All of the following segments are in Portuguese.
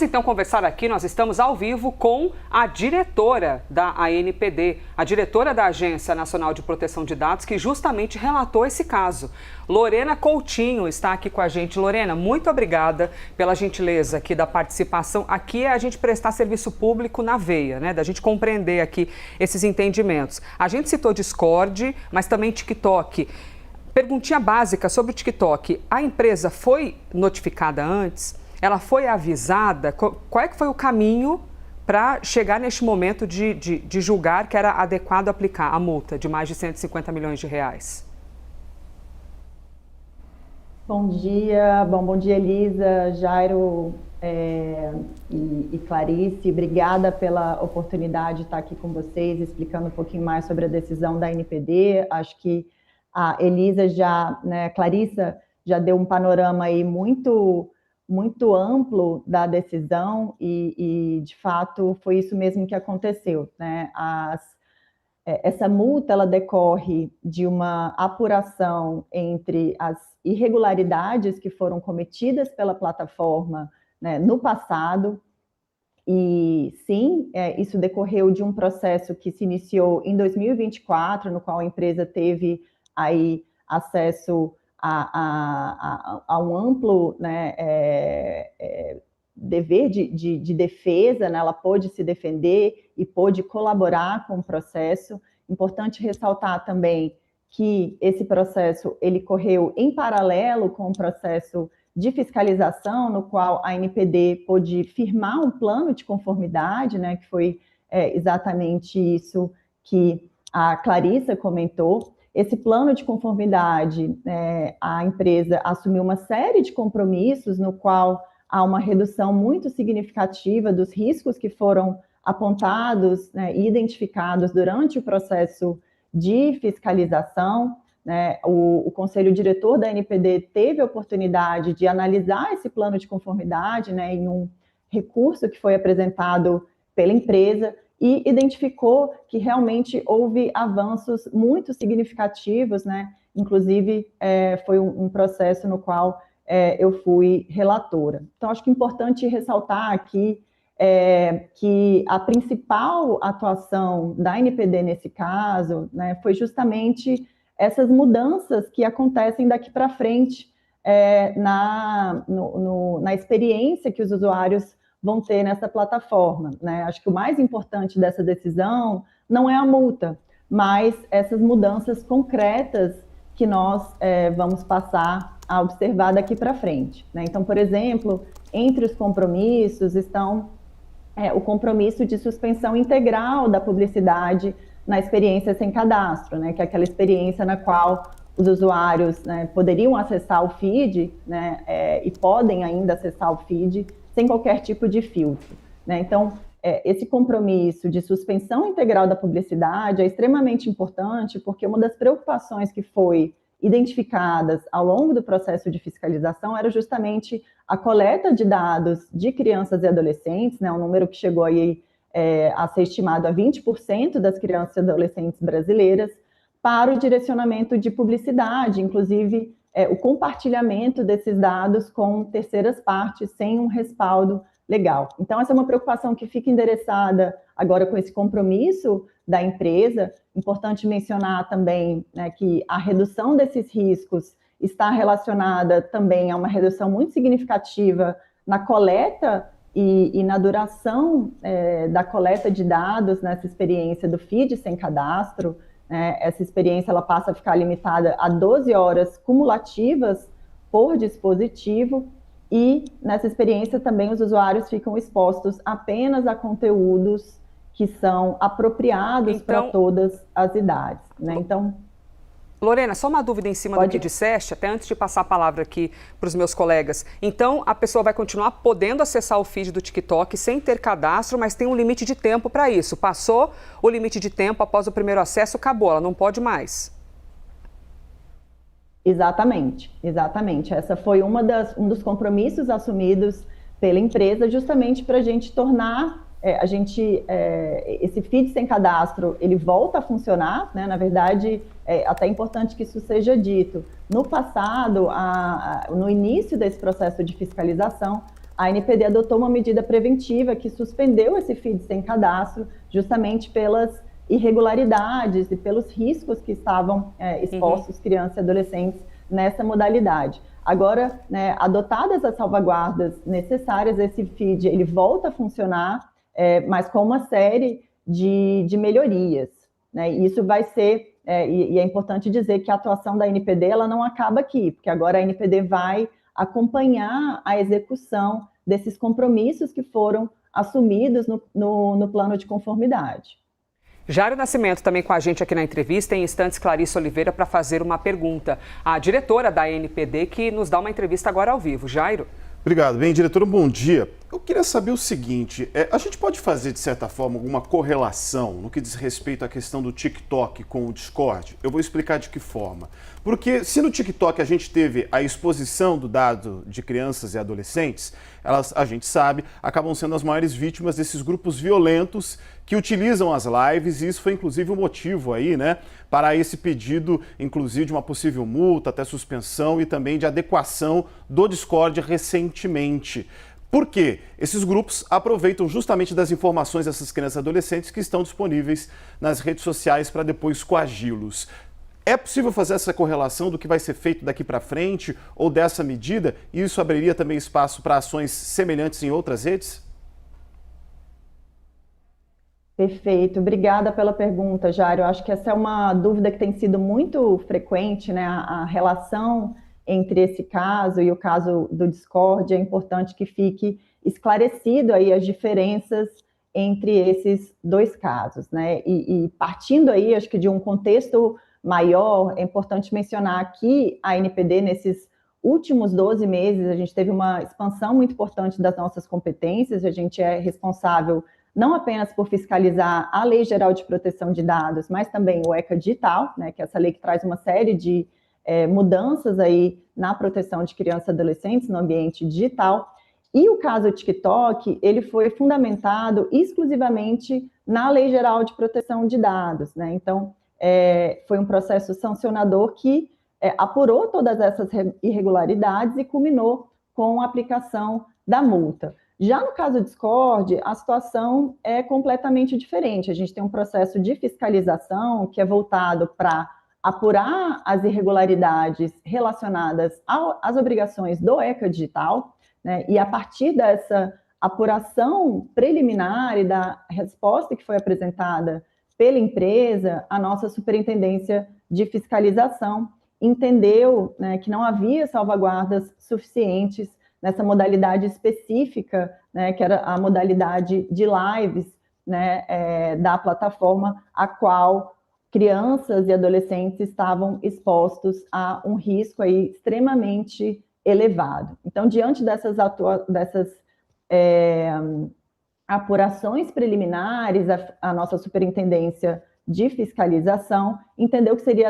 Então, conversar aqui, nós estamos ao vivo com a diretora da ANPD, a diretora da Agência Nacional de Proteção de Dados, que justamente relatou esse caso. Lorena Coutinho está aqui com a gente. Lorena, muito obrigada pela gentileza aqui da participação. Aqui é a gente prestar serviço público na veia, né? Da gente compreender aqui esses entendimentos. A gente citou Discord, mas também TikTok. Perguntinha básica sobre o TikTok. A empresa foi notificada antes? Ela foi avisada? Qual é que foi o caminho para chegar neste momento de julgar que era adequado aplicar a multa de mais de 150 milhões de reais? Bom dia Elisa, Jairo e Clarice. Obrigada pela oportunidade de estar aqui com vocês, explicando um pouquinho mais sobre a decisão da ANPD. Acho que a Elisa Clarissa já deu um panorama aí muito amplo da decisão e de fato, foi isso mesmo que aconteceu, né? Essa multa, ela decorre de uma apuração entre as irregularidades que foram cometidas pela plataforma, né, no passado, e sim, isso decorreu de um processo que se iniciou em 2024, no qual a empresa teve aí acesso a um amplo, né, dever de defesa, né? Ela pôde se defender e pôde colaborar com o processo. Importante ressaltar também que esse processo ele correu em paralelo com o processo de fiscalização, no qual a ANPD pôde firmar um plano de conformidade, né, que foi exatamente isso que a Clarissa comentou. Esse plano de conformidade, a empresa assumiu uma série de compromissos, no qual há uma redução muito significativa dos riscos que foram apontados, né, e identificados durante o processo de fiscalização, né? O Conselho Diretor da ANPD teve a oportunidade de analisar esse plano de conformidade, né, em um recurso que foi apresentado pela empresa, e identificou que realmente houve avanços muito significativos, né? Inclusive, foi um processo no qual eu fui relatora. Então, acho que é importante ressaltar aqui que a principal atuação da ANPD nesse caso, né, foi justamente essas mudanças que acontecem daqui para frente na experiência que os usuários vão ter nessa plataforma, né? Acho que o mais importante dessa decisão não é a multa, mas essas mudanças concretas que nós vamos passar a observar daqui para frente, né? Então, por exemplo, entre os compromissos estão o compromisso de suspensão integral da publicidade na experiência sem cadastro, né? Que é aquela experiência na qual os usuários, né, poderiam acessar o feed, né, e podem ainda acessar o feed sem qualquer tipo de filtro, né? Então, esse compromisso de suspensão integral da publicidade é extremamente importante, porque uma das preocupações que foi identificadas ao longo do processo de fiscalização era justamente a coleta de dados de crianças e adolescentes, né, um número que chegou aí a ser estimado a 20% das crianças e adolescentes brasileiras, para o direcionamento de publicidade, inclusive o compartilhamento desses dados com terceiras partes sem um respaldo legal. Então, essa é uma preocupação que fica endereçada agora com esse compromisso da empresa. Importante mencionar também, né, que a redução desses riscos está relacionada também a uma redução muito significativa na coleta e na duração da coleta de dados nessa experiência do feed sem cadastro. Essa experiência ela passa a ficar limitada a 12 horas cumulativas por dispositivo, e nessa experiência também os usuários ficam expostos apenas a conteúdos que são apropriados para todas as idades, né? Então, Lorena, só uma dúvida em cima do que disseste, até antes de passar a palavra aqui para os meus colegas. Então, a pessoa vai continuar podendo acessar o feed do TikTok sem ter cadastro, mas tem um limite de tempo para isso. Passou o limite de tempo após o primeiro acesso, acabou, ela não pode mais. Exatamente. Essa foi um dos compromissos assumidos pela empresa, justamente para a gente tornar esse feed sem cadastro, ele volta a funcionar, né? Na verdade, é até importante que isso seja dito. No passado, no início desse processo de fiscalização, a ANPD adotou uma medida preventiva que suspendeu esse feed sem cadastro, justamente pelas irregularidades e pelos riscos que estavam expostos crianças e adolescentes nessa modalidade. Agora, né, adotadas as salvaguardas necessárias, esse feed ele volta a funcionar, mas com uma série de melhorias, né? Isso vai ser, e é importante dizer que a atuação da ANPD ela não acaba aqui, porque agora a ANPD vai acompanhar a execução desses compromissos que foram assumidos no plano de conformidade. Jairo Nascimento também com a gente aqui na entrevista, em instantes Clarissa Oliveira para fazer uma pergunta. A diretora da ANPD que nos dá uma entrevista agora ao vivo. Jairo. Obrigado. Bem, diretora, bom dia. Eu queria saber o seguinte, a gente pode fazer, de certa forma, alguma correlação no que diz respeito à questão do TikTok com o Discord? Eu vou explicar de que forma. Porque se no TikTok a gente teve a exposição do dado de crianças e adolescentes, elas, a gente sabe, acabam sendo as maiores vítimas desses grupos violentos que utilizam as lives, e isso foi inclusive o motivo aí, né, para esse pedido, inclusive de uma possível multa, até suspensão e também de adequação do Discord recentemente. Por quê? Esses grupos aproveitam justamente das informações dessas crianças e adolescentes que estão disponíveis nas redes sociais para depois coagi-los. É possível fazer essa correlação do que vai ser feito daqui para frente ou dessa medida? E isso abriria também espaço para ações semelhantes em outras redes? Perfeito, obrigada pela pergunta, Jairo. Eu acho que essa é uma dúvida que tem sido muito frequente, né? A relação entre esse caso e o caso do Discord, é importante que fique esclarecido aí as diferenças entre esses dois casos, né? E partindo aí, acho que de um contexto maior, é importante mencionar que a ANPD, nesses últimos 12 meses, a gente teve uma expansão muito importante das nossas competências, a gente é responsável não apenas por fiscalizar a Lei Geral de Proteção de Dados, mas também o ECA Digital, né, que é essa lei que traz uma série de mudanças aí na proteção de crianças e adolescentes no ambiente digital. E o caso TikTok, ele foi fundamentado exclusivamente na Lei Geral de Proteção de Dados, né? Então, foi um processo sancionador que apurou todas essas irregularidades e culminou com a aplicação da multa. Já no caso do Discord, a situação é completamente diferente. A gente tem um processo de fiscalização que é voltado para apurar as irregularidades relacionadas às obrigações do ECA Digital, né? E a partir dessa apuração preliminar e da resposta que foi apresentada pela empresa, a nossa Superintendência de Fiscalização entendeu, né, que não havia salvaguardas suficientes nessa modalidade específica, né, que era a modalidade de lives, né, da plataforma, a qual crianças e adolescentes estavam expostos a um risco aí extremamente elevado. Então, diante dessas apurações preliminares, a nossa Superintendência de Fiscalização entendeu que seria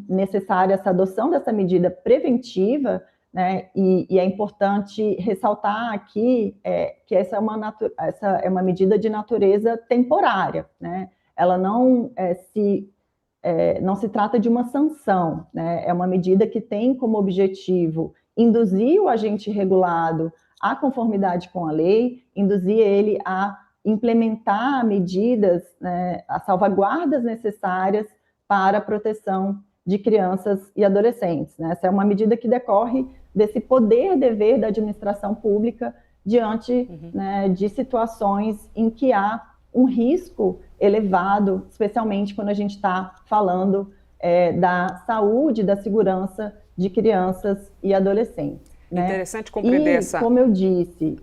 necessária essa adoção dessa medida preventiva, né? E é importante ressaltar aqui que essa é uma medida de natureza temporária, né? Ela não se trata de uma sanção, né? É uma medida que tem como objetivo induzir o agente regulado à conformidade com a lei, induzir ele a implementar medidas, né, as salvaguardas necessárias para a proteção de crianças e adolescentes, né? Essa é uma medida que decorre desse poder-dever da administração pública diante, né, de situações em que há um risco elevado, especialmente quando a gente está falando da saúde, da segurança de crianças e adolescentes, né? Interessante compreender como eu disse...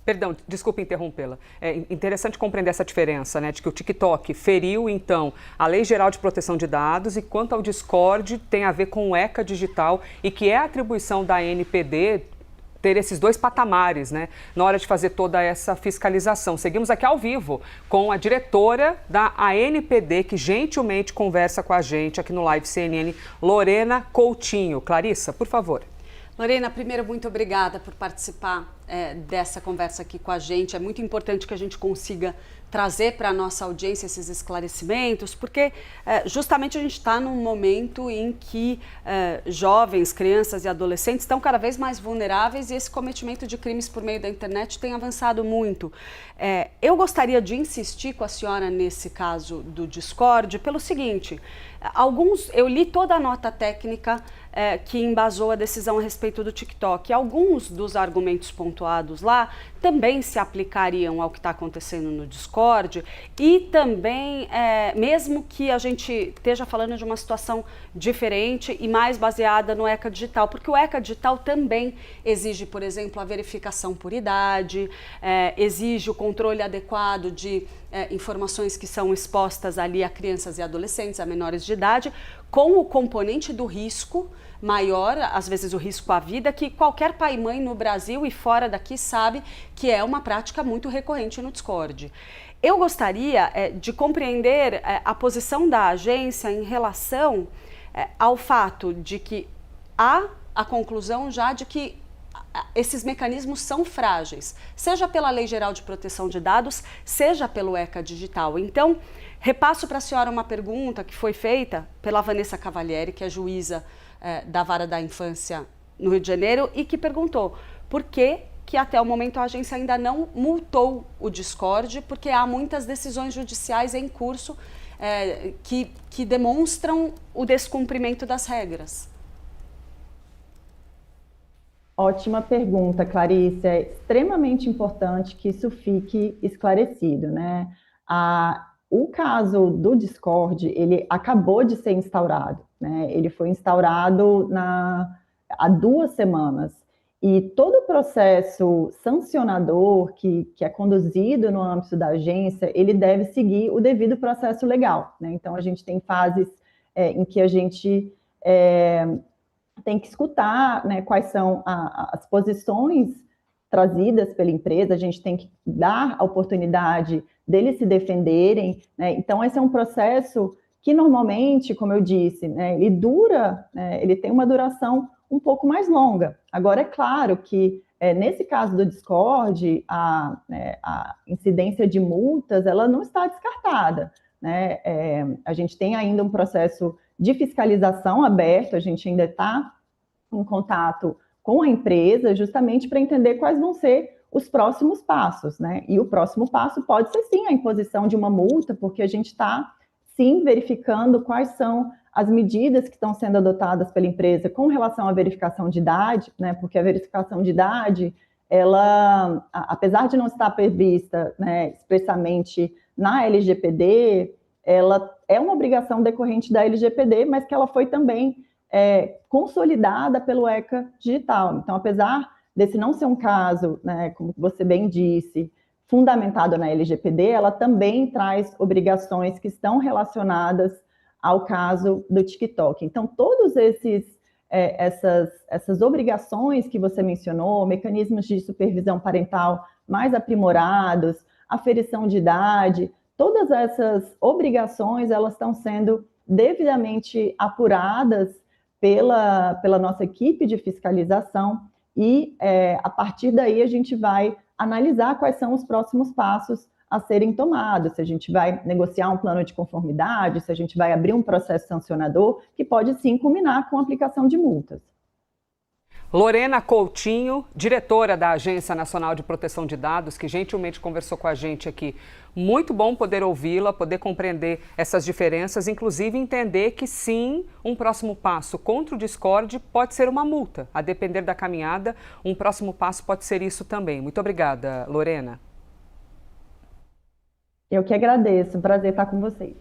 Perdão, desculpe interrompê-la. É interessante compreender essa diferença, né, de que o TikTok feriu, então, a Lei Geral de Proteção de Dados, e quanto ao Discord tem a ver com o ECA Digital, e que é a atribuição da ANPD ter esses dois patamares, né, na hora de fazer toda essa fiscalização. Seguimos aqui ao vivo com a diretora da ANPD, que gentilmente conversa com a gente aqui no Live CNN, Lorena Coutinho. Clarissa, por favor. Lorena, primeiro, muito obrigada por participar dessa conversa aqui com a gente. É muito importante que a gente consiga trazer para a nossa audiência esses esclarecimentos, porque justamente a gente está num momento em que jovens, crianças e adolescentes estão cada vez mais vulneráveis e esse cometimento de crimes por meio da internet tem avançado muito. Eu gostaria de insistir com a senhora nesse caso do Discord pelo seguinte: eu li toda a nota técnica que embasou a decisão a respeito do TikTok. Alguns dos argumentos pontuados lá também se aplicariam ao que está acontecendo no Discord e também, mesmo que a gente esteja falando de uma situação diferente e mais baseada no ECA digital, porque o ECA digital também exige, por exemplo, a verificação por idade, exige o controle adequado de informações que são expostas ali a crianças e adolescentes, a menores de idade, com o componente do risco maior, às vezes o risco à vida, que qualquer pai e mãe no Brasil e fora daqui sabe que é uma prática muito recorrente no Discord. Eu gostaria de compreender a posição da agência em relação ao fato de que há a conclusão já de que esses mecanismos são frágeis, seja pela Lei Geral de Proteção de Dados, seja pelo ECA digital. Então, repasso para a senhora uma pergunta que foi feita pela Vanessa Cavalieri, que é juíza da Vara da Infância no Rio de Janeiro, e que perguntou por que até o momento a agência ainda não multou o Discord, porque há muitas decisões judiciais em curso que demonstram o descumprimento das regras. Ótima pergunta, Clarice. É extremamente importante que isso fique esclarecido, né? O caso do Discord, ele acabou de ser instaurado, né? Ele foi instaurado há 2 semanas. E todo o processo sancionador que é conduzido no âmbito da agência, ele deve seguir o devido processo legal, né? Então, a gente tem fases em que a gente tem que escutar, né, quais são as posições trazidas pela empresa, a gente tem que dar a oportunidade deles se defenderem, né? Então, esse é um processo que normalmente, como eu disse, né, ele dura, né, ele tem uma duração um pouco mais longa. Agora, é claro que nesse caso do Discord, a incidência de multas, ela não está descartada, né? A gente tem ainda um processo de fiscalização aberto, a gente ainda está em contato com a empresa justamente para entender quais vão ser os próximos passos, né? E o próximo passo pode ser sim a imposição de uma multa, porque a gente está sim verificando quais são as medidas que estão sendo adotadas pela empresa com relação à verificação de idade, né? Porque a verificação de idade, ela, apesar de não estar prevista, né, expressamente na LGPD, ela é uma obrigação decorrente da LGPD, mas que ela foi também consolidada pelo ECA digital. Então, apesar desse não ser um caso, né, como você bem disse, fundamentado na LGPD, ela também traz obrigações que estão relacionadas ao caso do TikTok. Então, todos essas obrigações que você mencionou, mecanismos de supervisão parental mais aprimorados, aferição de idade, todas essas obrigações, elas estão sendo devidamente apuradas pela nossa equipe de fiscalização e, a partir daí, a gente vai analisar quais são os próximos passos a serem tomados, se a gente vai negociar um plano de conformidade, se a gente vai abrir um processo sancionador, que pode sim culminar com a aplicação de multas. Lorena Coutinho, diretora da Agência Nacional de Proteção de Dados, que gentilmente conversou com a gente aqui. Muito bom poder ouvi-la, poder compreender essas diferenças, inclusive entender que sim, um próximo passo contra o Discord pode ser uma multa. A depender da caminhada, um próximo passo pode ser isso também. Muito obrigada, Lorena. Eu que agradeço, um prazer estar com vocês.